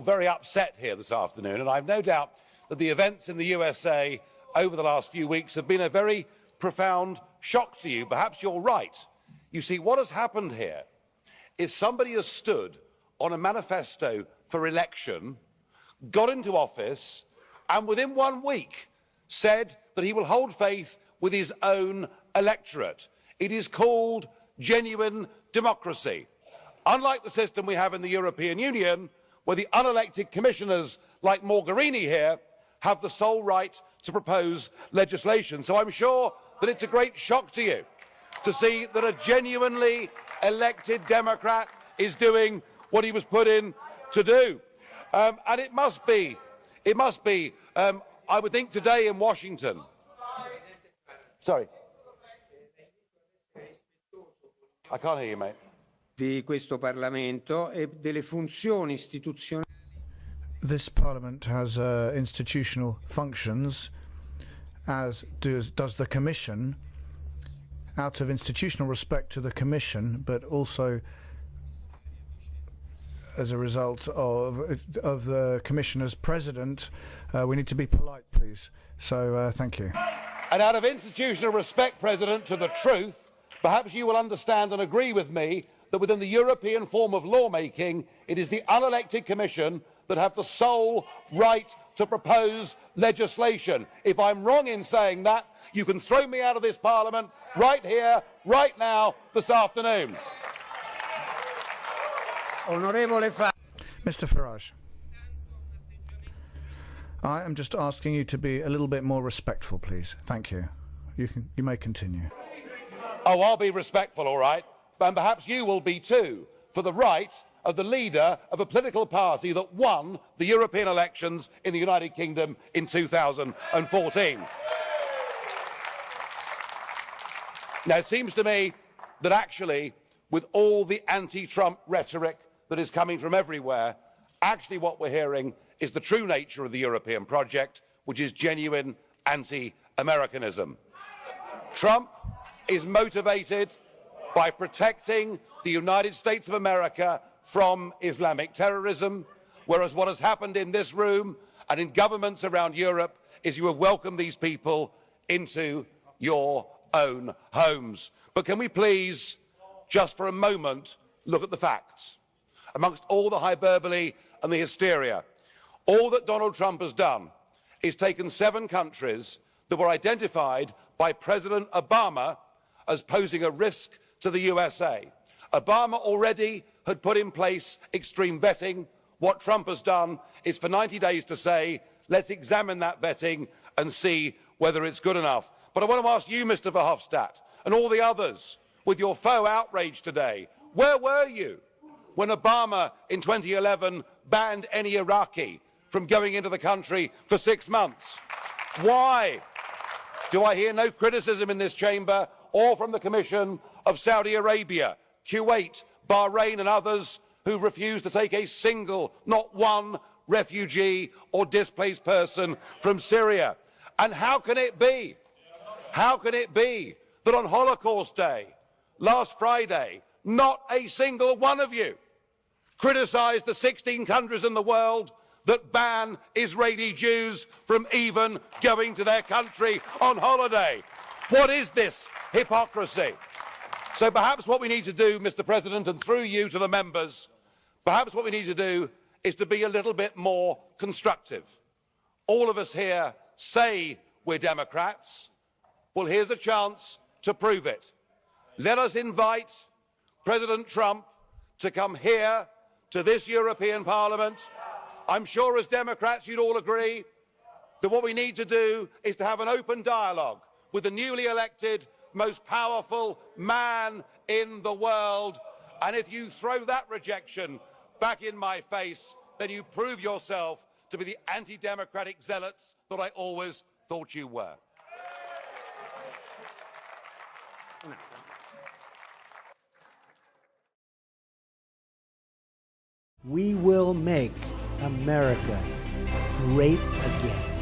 Very upset here this afternoon, and I've no doubt that the events in the USA over the last few weeks have been a very profound shock to you. Perhaps you're right. You see, what has happened here is somebody has stood on a manifesto for election, got into office, and within 1 week said that he will hold faith with his own electorate. It is called genuine democracy. Unlike the system we have in the European Union, where the unelected commissioners like Mogherini here have the sole right to propose legislation. So I'm sure that it's a great shock to you to see that a genuinely elected Democrat is doing what he was put in to do. And it must be, I would think today in Washington. Sorry. I can't hear you, mate. Di questo Parlamento e delle funzioni istituzionali. This Parliament has institutional functions, as does the Commission, out of institutional respect to the Commission, but also as a result of the Commissioner's President. We need to be polite, please. So, thank you. And out of institutional respect, President, to the truth, perhaps you will understand and agree with me that within the European form of lawmaking, it is the unelected Commission that have the sole right to propose legislation. If I'm wrong in saying that, you can throw me out of this Parliament right here, right now, this afternoon. Mr. Farage, I am just asking you to be a little bit more respectful, please. Thank you. You may continue. Oh, I'll be respectful, all right. And perhaps you will be too, for the right of the leader of a political party that won the European elections in the United Kingdom in 2014. Now, it seems to me that actually, with all the anti-Trump rhetoric that is coming from everywhere, actually what we're hearing is the true nature of the European project, which is genuine anti-Americanism. Trump is motivated by protecting the United States of America from Islamic terrorism, whereas what has happened in this room and in governments around Europe is you have welcomed these people into your own homes. But can we please, just for a moment, look at the facts? Amongst all the hyperbole and the hysteria, all that Donald Trump has done is taken 7 countries that were identified by President Obama as posing a risk to the USA. Obama already had put in place extreme vetting. What Trump has done is for 90 days to say, let's examine that vetting and see whether it's good enough. But I want to ask you, Mr. Verhofstadt, and all the others, with your faux outrage today, where were you when Obama in 2011 banned any Iraqi from going into the country for 6 months? Why do I hear no criticism in this chamber or from the Commission of Saudi Arabia, Kuwait, Bahrain and others who refuse to take a single, not one, refugee or displaced person from Syria? And how can it be that on Holocaust Day, last Friday, not a single one of you criticised the 16 countries in the world that ban Israeli Jews from even going to their country on holiday? What is this hypocrisy? So perhaps what we need to do, Mr. President, and through you to the members, perhaps what we need to do is to be a little bit more constructive. All of us here say we're Democrats. Well, here's a chance to prove it. Let us invite President Trump to come here to this European Parliament. I'm sure as Democrats you'd all agree that what we need to do is to have an open dialogue with the newly elected, most powerful man in the world. And if you throw that rejection back in my face, then you prove yourself to be the anti-democratic zealots that I always thought you were. We will make America great again.